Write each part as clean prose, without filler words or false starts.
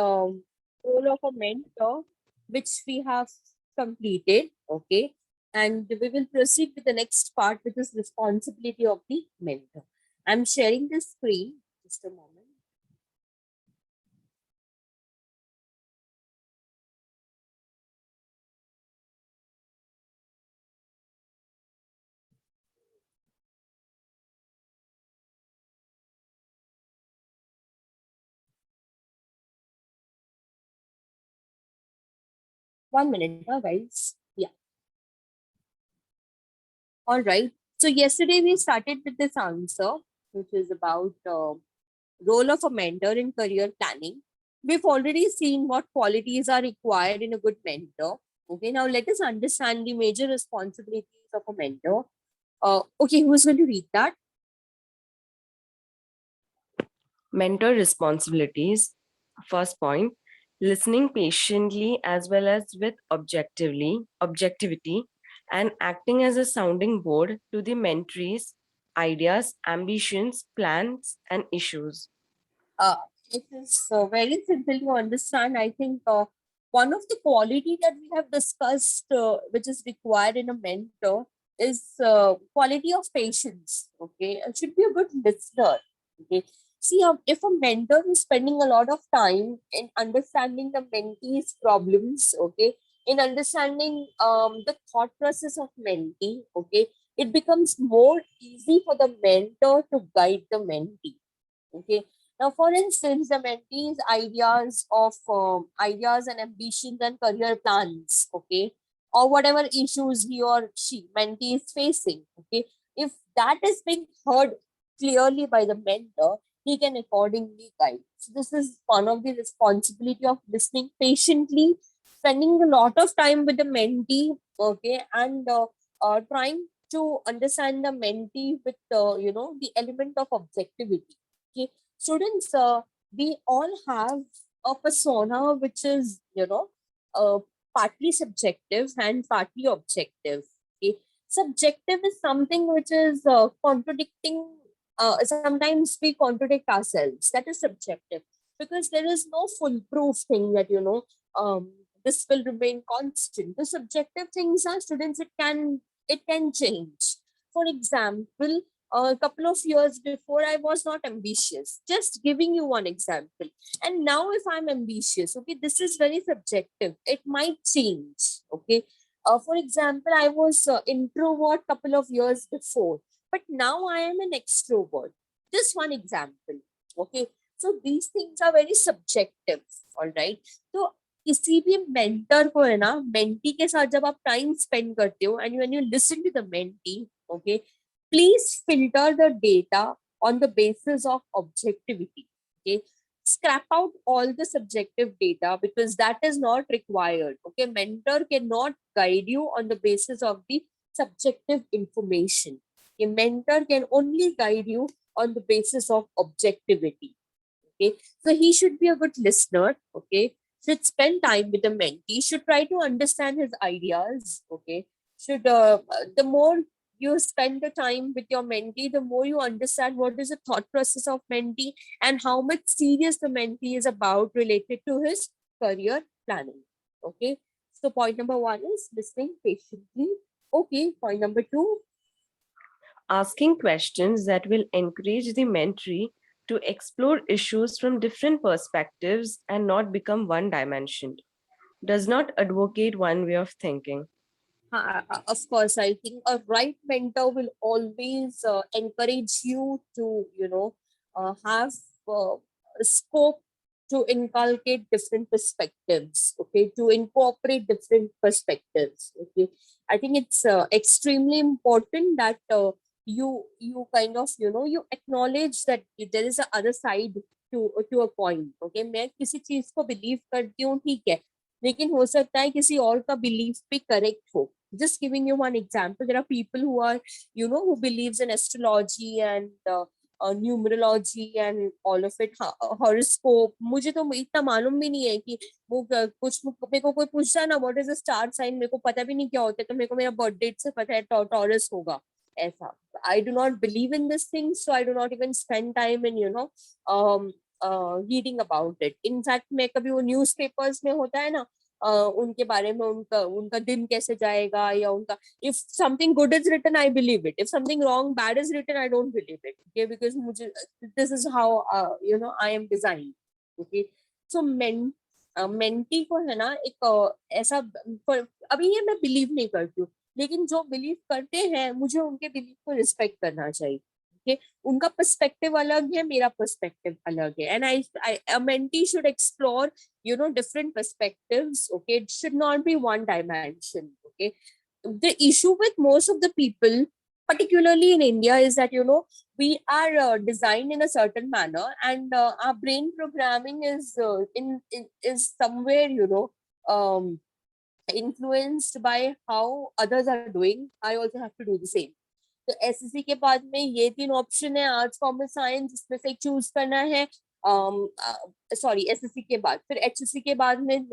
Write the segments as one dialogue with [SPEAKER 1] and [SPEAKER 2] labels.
[SPEAKER 1] role of a mentor, which we have completed. Okay. And we will proceed with the next part, which is responsibility of the mentor. I'm sharing the screen. Just a moment. One minute, guys. Yeah. All right. So yesterday we started with this answer, which is about role of a mentor in career planning. We've already seen what qualities are required in a good mentor. Okay, now let us understand the major responsibilities of a mentor. Okay, who's going to read that?
[SPEAKER 2] Mentor responsibilities. First point, listening patiently as well as with objectivity, and acting as a sounding board to the mentees' ideas, ambitions, plans, and issues.
[SPEAKER 1] Uh, it is very simple to understand. I think one of the quality that we have discussed, which is required in a mentor, is quality of patience. Okay, it should be a good listener. Okay, see, if a mentor is spending a lot of time in understanding the mentee's problems, okay, in understanding the thought process of mentee, okay, it becomes more easy for the mentor to guide the mentee. Okay, now, for instance, the mentee's ideas and ambitions and career plans, okay, or whatever issues he or she mentee is facing, okay, if that is being heard clearly by the mentor, he can accordingly guide. So this is one of the responsibility of listening patiently, spending a lot of time with the mentee, okay, and trying to understand the mentee with the element of objectivity. Okay, students, we all have a persona which is, uh, partly subjective and partly objective. Okay, subjective is something which is contradicting. Sometimes we contradict ourselves. That is subjective because there is no foolproof thing that this will remain constant. The subjective things are, students, it can change. For example, a couple of years before, I was not ambitious. Just giving you one example. And now, if I'm ambitious, okay, this is very subjective. It might change. Okay. For example, I was introvert couple of years before, but now I am an extrovert. Just one example. Okay. So these things are very subjective. All right. So किसी भी mentor को है ना, mentee के साथ जब आप time spend करते हो and when you listen to the mentee, okay, please filter the data on the basis of objectivity. Okay, scrap out all the subjective data because that is not required. Okay, mentor cannot guide you on the basis of the subjective information. A mentor can only guide you on the basis of objectivity. Okay, so he should be a good listener. Okay, should spend time with the mentee, should try to understand his ideas. Okay, should the more you spend the time with your mentee, the more you understand what is the thought process of mentee and how much serious the mentee is about related to his career planning. Okay, so point number one is listening patiently. Okay, point number two,
[SPEAKER 2] asking questions that will encourage the mentee to explore issues from different perspectives and not become one dimensioned. Does not advocate one way of thinking.
[SPEAKER 1] of course, I think a right mentor will always encourage you to, have scope to inculcate different perspectives. Okay, to incorporate different perspectives. Okay, I think it's extremely important that you kind of you acknowledge that there is a other side to a coin. Okay, मैं किसी चीज को believe करती हूँ, ठीक है, लेकिन हो सकता है किसी और का बिलीफ भी करेक्ट हो. Just giving you one example, there are people who are, who believes in astrology and numerology and all of it, horoscope. मुझे तो इतना मालूम भी नहीं है कि वो कुछ मेरे को कोई पूछता है ना what is the star sign, मेरे को पता भी नहीं क्या होता है, तो मेरे को मेरा बर्थ डेट से पता है टॉरस होगा ऐसा. I do not believe in this thing, so I do not even spend time in reading about it. In fact मैं कभी वो न्यूज़पेपर्स में होता है ना, उनके बारे में, उनका उनका दिन कैसे जाएगा, या उनका, if something good is written I believe it, if something wrong bad is written I don't believe it. Okay, because मुझे, this is how I am designed. Okay, so mentee को है ना एक ऐसा, अभी ये मैं बिलीव नहीं करती हूँ, लेकिन जो बिलीव करते हैं मुझे उनके बिलीव को रिस्पेक्ट करना चाहिए. Okay? उनका पर्सपेक्टिव अलग है, मेरा पर्सपेक्टिव अलग है, and I a mentee should explore different perspectives. Okay, it should not be one dimension. Okay, the issue with most of the people, particularly in India, is that we are designed in a certain manner, and our brain programming is is somewhere um, influenced by how others are doing. I also have to do the same. तो SSC के बाद में ये 3 option है, arts commerce science, इसमें से एक choose करना है. सॉरी, एसएससी के बाद फिर एचएससी के बाद में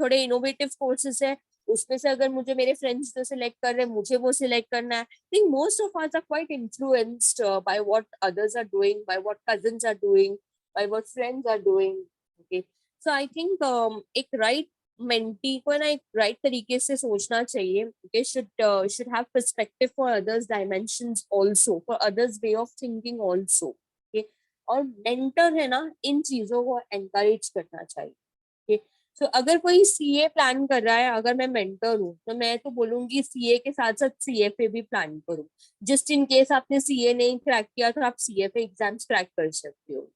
[SPEAKER 1] थोड़े इनोवेटिव कोर्सेज है, उसमें से अगर मुझे मेरे फ्रेंड्स जो सिलेक्ट कर रहे हैं मुझे वो सिलेक्ट करना है. I think most of us are quite influenced by what others are doing, by what cousins are doing, by what friends are doing. Okay, so I think एक राइट मेंटी को ना एक राइट तरीके से सोचना चाहिए. Okay, should have perspective for others dimensions also, for others way of thinking also. Okay, और mentor है ना इन चीजों को एनकरेज करना चाहिए. ओके, तो अगर कोई सीए प्लान कर रहा है, अगर मैं मेंटर हूँ तो मैं तो बोलूंगी सीए के साथ साथ सीएफए भी प्लान करो. जस्ट इन केस आपने सीए नहीं क्रैक किया तो आप सीएफए एग्जाम्स क्रैक कर सकते हो,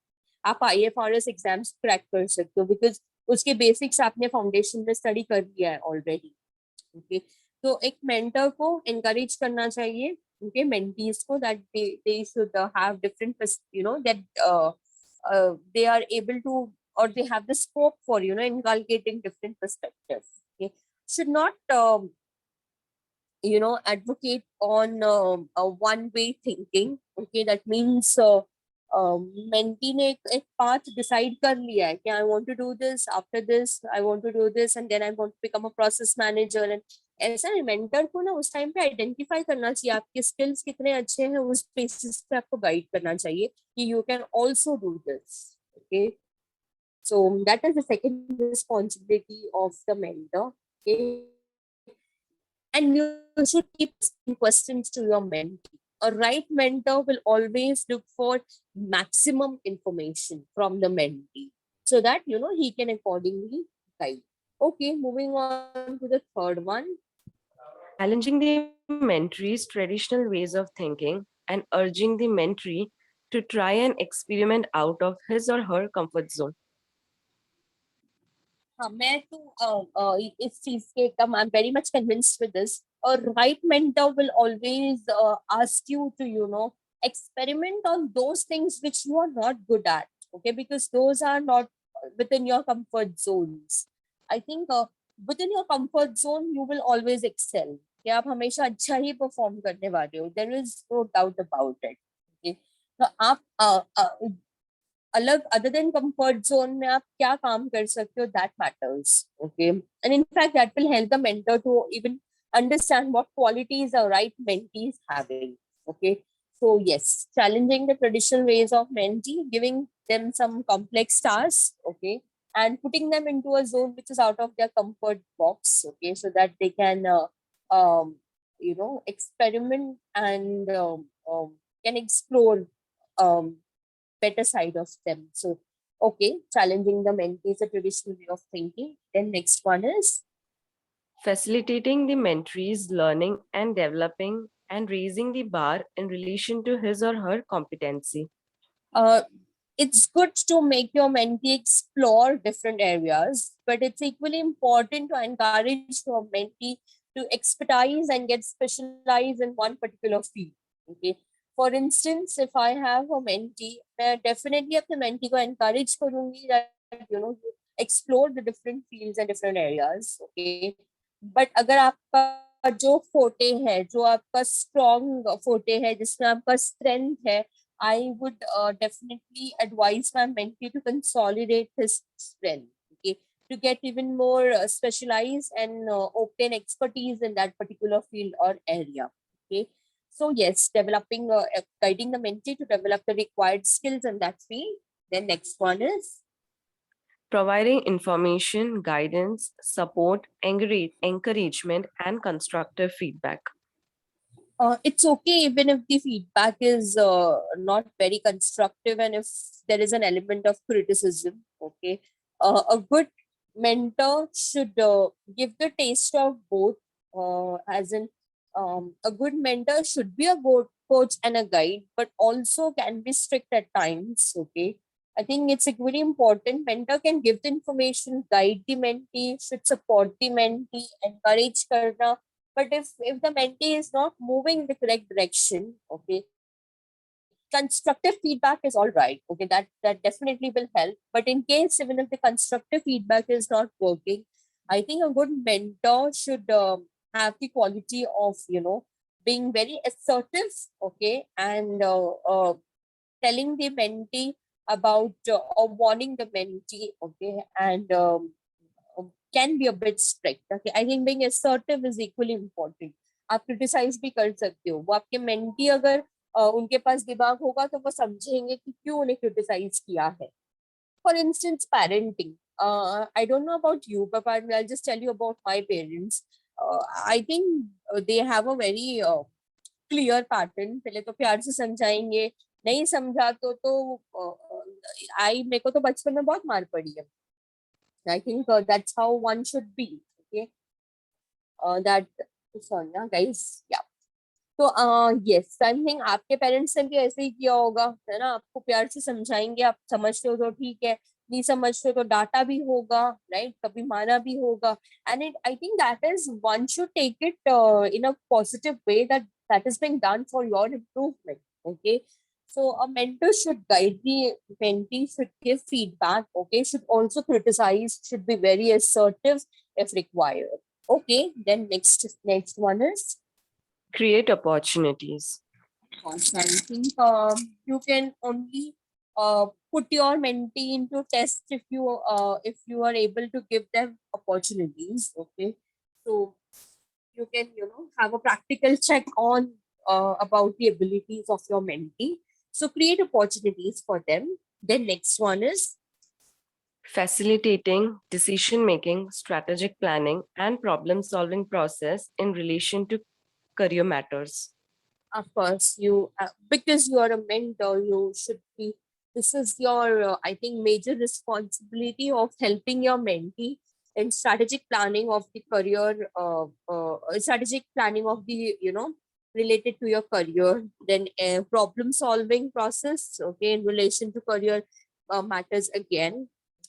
[SPEAKER 1] आप आईएफआरएस एग्जाम्स क्रैक कर सकते हो, बिकॉज उसके बेसिक्स आपने फाउंडेशन में स्टडी कर लिया है ऑलरेडी. ओके, तो एक मेंटर को एनकरेज करना चाहिए उनके मेंटीज को, that they should have different, that they are able to, or they have the scope for inculcating different perspectives. Okay, should not advocate on a one way thinking. Okay, that means mentee ने एक path decide कर लिया है कि I want to do this, after this I want to do this, and then I want to become a process manager. And ऐसा है, mentor को ना उस टाइम पे आइडेंटिफाई करना चाहिए आपके स्किल्स कितने अच्छे हैं, उस बेसिस पे आपको गाइड करना चाहिए कि you can also do this. Okay, so that is the second responsibility of the mentor. Okay, and you should keep asking questions to your mentee. A right mentor will always look for maximum information from the mentee so that he can accordingly guide. Okay, moving on to the third one.
[SPEAKER 2] Challenging the mentee's traditional ways of thinking and urging the mentee to try and experiment out of his or her comfort zone.
[SPEAKER 1] हाँ, मैं तो इस चीज के एकदम I am very much convinced with this. A right mentor will always ask you to experiment on those things which you are not good at. Okay, because those are not within your comfort zones. I think within your comfort zone you will always excel. कि आप हमेशा अच्छा ही perform करने वाले हो, there is no doubt about it. Okay, तो आप अलग अदर देन कंफर्ट जोन में आप क्या काम कर सकते हो, that matters. Okay, and in fact that will help the mentor to even understand what qualities a right mentee is having. Okay, so yes, challenging the traditional ways of mentee, giving them some complex tasks, okay, and putting them into a zone which is out of their comfort box. Okay, so that they can um, experiment and can explore um, better side of them. So, okay, challenging the mentee is a traditional way of thinking. Then next one is
[SPEAKER 2] Facilitating the mentee's learning and developing and raising the bar in relation to his or her competency.
[SPEAKER 1] uh, it's good to make your mentee explore different areas, but it's equally important to encourage your mentee to expertise and get specialized in one particular field. Okay. For instance, if I have a mentee, मैं definitely अपने mentee को encourage करूंगी that you explore the different fields and different areas. Okay, but अगर आपका जो फोटे है, जो आपका स्ट्रॉन्ग फोटे है, जिसमें आपका स्ट्रेंथ है, I would definitely advise my mentee to consolidate his strength, okay, to get even more specialized and obtain expertise in that particular field or area. Okay, so yes, developing, guiding the mentee to develop the required skills in that field, Then next one is
[SPEAKER 2] providing information, guidance, support, encouragement, and constructive feedback.
[SPEAKER 1] it's okay even if the feedback is not very constructive and if there is an element of criticism. Okay, a good mentor should give the taste of both. As in, a good mentor should be a good coach and a guide, but also can be strict at times. Okay, I think it's equally important. Mentor can give the information, guide the mentee, should support the mentee, encourage karna, but if the mentee is not moving in the correct direction, okay, constructive feedback is all right. Okay, that definitely will help. But in case even if the constructive feedback is not working, I think a good mentor should have the quality of being very assertive, okay, and telling the mentee about or warning the mentee, okay, and can be a bit strict. Okay, I think being assertive is equally important. आप criticise भी कर सकते हो, वो आपके mentee अगर उनके पास दिमाग होगा तो वो समझेंगे कि क्यों उन्हें क्रिटिसाइज किया है. For instance, parenting. I don't know about you, but I'll just tell you about my parents. I think they have a very clear pattern. पहले तो प्यार से समझाएंगे, नहीं समझा तो आई मेरे को तो बचपन में बहुत मार पड़ी है. I think that's how one should be. Okay. That sorry, guys. Yeah. तो yes, आई थिंक आपके पेरेंट्स ने भी ऐसे ही किया होगा, है ना. आपको प्यार से समझाएंगे, आप समझते हो तो ठीक है, नहीं समझते हो तो डांटा भी होगा, राइट, कभी मारा भी होगा. And it I think that is one should take it in a positive way, that is being done for your improvement. Okay, so a mentor should guide the mentee, should give feedback, okay, should also criticize, should be very assertive if required. Okay, then next one is
[SPEAKER 2] Create opportunities.
[SPEAKER 1] I think you can only put your mentee into test if you are able to give them opportunities. Okay, so you can have a practical check on about the abilities of your mentee. So create opportunities for them. Then next one is
[SPEAKER 2] Facilitating decision making, strategic planning, and problem solving process in relation to career matters.
[SPEAKER 1] of course you because you are a mentor, you should be, this is your I think major responsibility of helping your mentee in strategic planning of the career, strategic planning of the related to your career. Then problem solving process, okay, in relation to career matters again.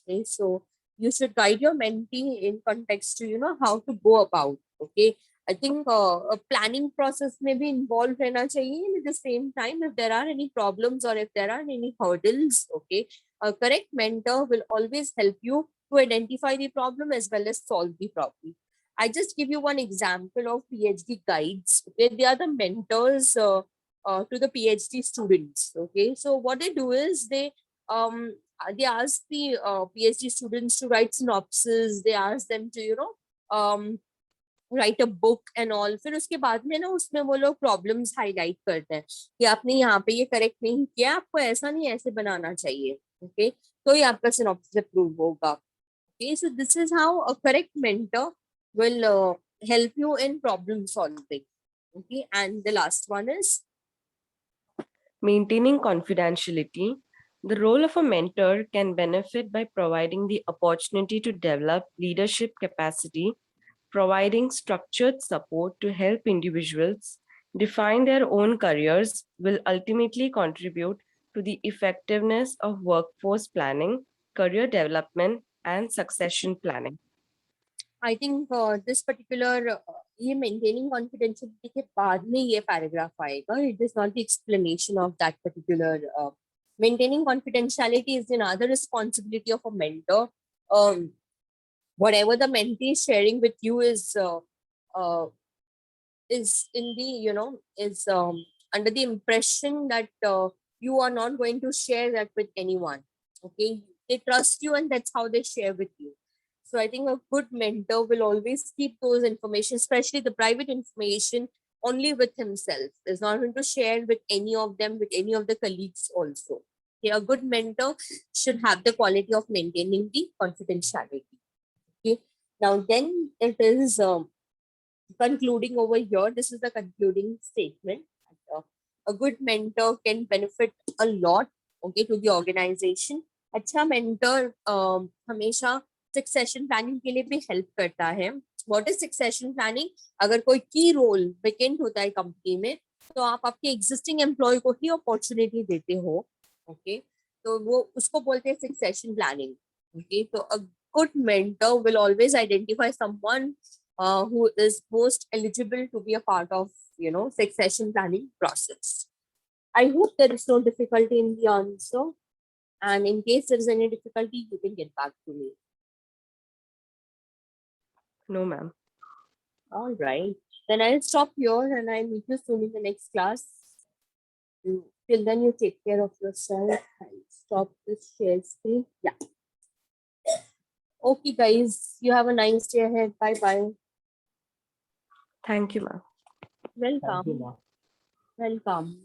[SPEAKER 1] Okay, so you should guide your mentee in context to how to go about. Okay, I think a planning process may be involved रहना चाहिए. And at the same time, if there are any problems or if there are any hurdles, okay, a correct mentor will always help you to identify the problem as well as solve the problem. I just give you one example of PhD guides. Okay, they are the mentors to the PhD students. Okay, so what they do is they ask the PhD students to write synopsis. They ask them to right a book and all. फिर उसके बाद में ना उसमें वो लोग problems highlight करते हैं कि आपने यहाँ पे ये करेक्ट नहीं किया, आपको ऐसा नहीं ऐसे बनाना चाहिए. ओके, तो ये आपका सिनॉप्सिस अप्रूव होगा. Okay, so this is how a correct mentor will help you in problem solving. Okay, and the last one is
[SPEAKER 2] Maintaining confidentiality. The role of a mentor can benefit by providing the opportunity to develop leadership capacity, providing structured support to help individuals define their own careers will ultimately contribute to the effectiveness of workforce planning, career development, and succession planning.
[SPEAKER 1] I think this particular ये maintaining confidentiality के बाद में ये paragraph आएगा. It is not the explanation of that particular maintaining confidentiality is another responsibility of a mentor. Whatever the mentee is sharing with you is in the is under the impression that you are not going to share that with anyone. Okay, they trust you and that's how they share with you. So I think a good mentor will always keep those information, especially the private information, only with himself. Is not going to share with any of them, with any of the colleagues also. Okay, a good mentor should have the quality of maintaining the confidentiality. Okay, now then it is concluding over here. This is the concluding statement. Uh, a good mentor can benefit a lot, okay, to the organization. अच्छा mentor हमेशा succession planning के लिए भी help करता है. What is succession planning? अगर कोई key role vacant होता है company में, तो आप आपके existing employee को ही opportunity देते हो, okay? तो वो उसको बोलते हैं succession planning, okay? तो a good mentor will always identify someone who is most eligible to be a part of, succession planning process. I hope there is no difficulty in the answer, and in case there is any difficulty, you can get back to me.
[SPEAKER 2] No, ma'am.
[SPEAKER 1] All right, then I'll stop here and I'll meet you soon in the next class. Till then, you take care of yourself. I'll stop this share screen. Yeah. Okay, guys, you have a nice day ahead. Bye bye.
[SPEAKER 2] Thank you, ma'am.
[SPEAKER 1] Welcome.
[SPEAKER 3] Thank you, ma'am.
[SPEAKER 1] Welcome.